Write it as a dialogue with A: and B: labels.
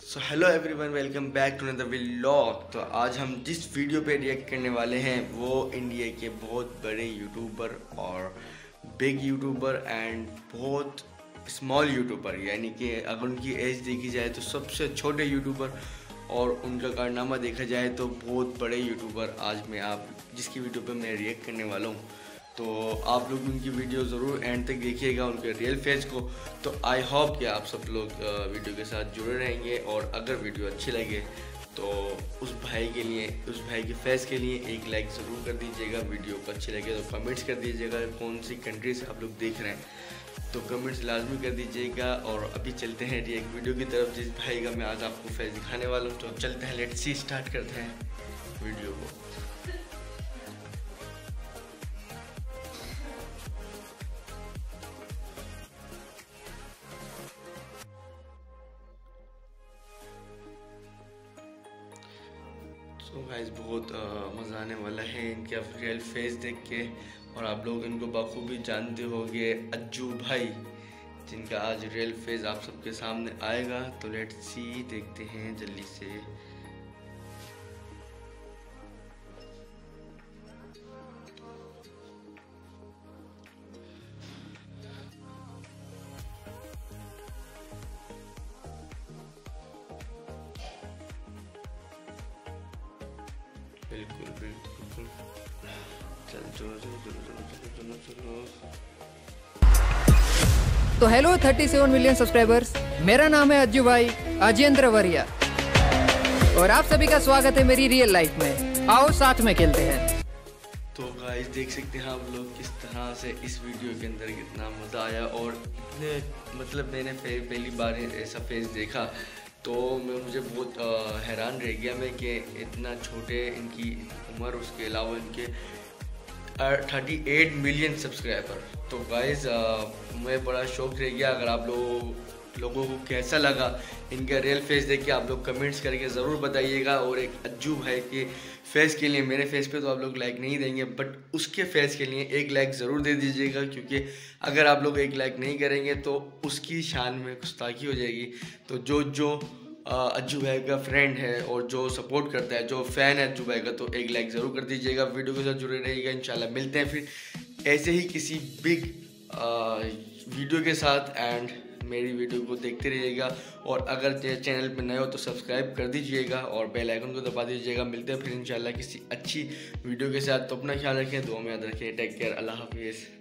A: So hello everyone, welcome back to another vlog. तो आज हम जिस वीडियो पे रिएक्ट करने वाले हैं वो इंडिया के बहुत बड़े यूट्यूबर और बिग यूट्यूबर एंड बहुत स्मॉल यूट्यूबर, यानी कि अगर उनकी एज देखी जाए तो सबसे छोटे यूट्यूबर और उनका कारनामा देखा जाए तो बहुत बड़े यूट्यूबर आज जिसकी वीडियो पे मैं रिएक्ट करने वाला हूँ। तो आप लोग उनकी वीडियो ज़रूर एंड तक देखिएगा, उनके रियल फेस को। तो आई होप कि आप सब लोग वीडियो के साथ जुड़े रहेंगे और अगर वीडियो अच्छी लगे तो उस भाई के फेस के लिए एक लाइक ज़रूर कर दीजिएगा। वीडियो को अच्छी लगे तो कमेंट्स कर दीजिएगा कौन सी कंट्री से आप लोग देख रहे हैं, तो कमेंट्स लाजमी कर दीजिएगा। और अभी चलते हैं एक वीडियो की तरफ जिस भाई का मैं आज आपको फेस दिखाने वाला हूँ। तो चलते हैं, लेट्स सी, स्टार्ट करते हैं वीडियो को। तो गाइस बहुत मज़ा आने वाला है इनके रियल फेस देख के। और आप लोग इनको बखूबी जानते होंगे, अज्जू भाई, जिनका आज रियल फेस आप सबके सामने आएगा। तो लेट्स सी, देखते हैं जल्दी से। बिल्कुल बिल्कुल, चलो चलो चलो चलो चलो चलो चलो।
B: तो हेलो 37 मिलियन सब्सक्राइबर्स, मेरा नाम है अज्जू भाई, अजेंद्र वरिया, और आप सभी का स्वागत है मेरी रियल लाइफ में। आओ साथ में खेलते हैं।
A: तो गाइस देख सकते हैं आप लोग किस तरह से इस वीडियो के अंदर कितना मज़ा आया। और इतने मतलब मैंने पहली बार ऐसा फेस देखा तो मुझे बहुत हैरान रह गया मैं कि इतना छोटे इनकी उम्र, उसके अलावा इनके 38 मिलियन सब्सक्राइबर। तो गाइस मैं बड़ा शौक रह गया। अगर आप लोगों को कैसा लगा इनका रियल फेस देख के, आप लोग कमेंट्स करके ज़रूर बताइएगा। और एक अज्जू भाई के फेस के लिए, मेरे फेस पे तो आप लोग लाइक नहीं देंगे बट उसके फेस के लिए एक लाइक ज़रूर दे दीजिएगा, क्योंकि अगर आप लोग एक लाइक नहीं करेंगे तो उसकी शान में गुस्ताखी हो जाएगी। तो जो अज्जू भाई का फ्रेंड है और जो सपोर्ट करता है, जो फ़ैन है अज्जू भाई का, तो एक लाइक ज़रूर कर दीजिएगा। वीडियो के साथ जुड़े रहिएगा। इंशाल्लाह मिलते हैं फिर ऐसे ही किसी बिग वीडियो के साथ। एंड मेरी वीडियो को देखते रहिएगा और अगर चैनल पर नए हो तो सब्सक्राइब कर दीजिएगा और बेल आइकन को दबा दीजिएगा। मिलते हैं फिर इंशाल्लाह किसी अच्छी वीडियो के साथ। तो अपना ख्याल रखें, दुआ में याद रखें। टेक केयर, अल्लाह हाफिज़।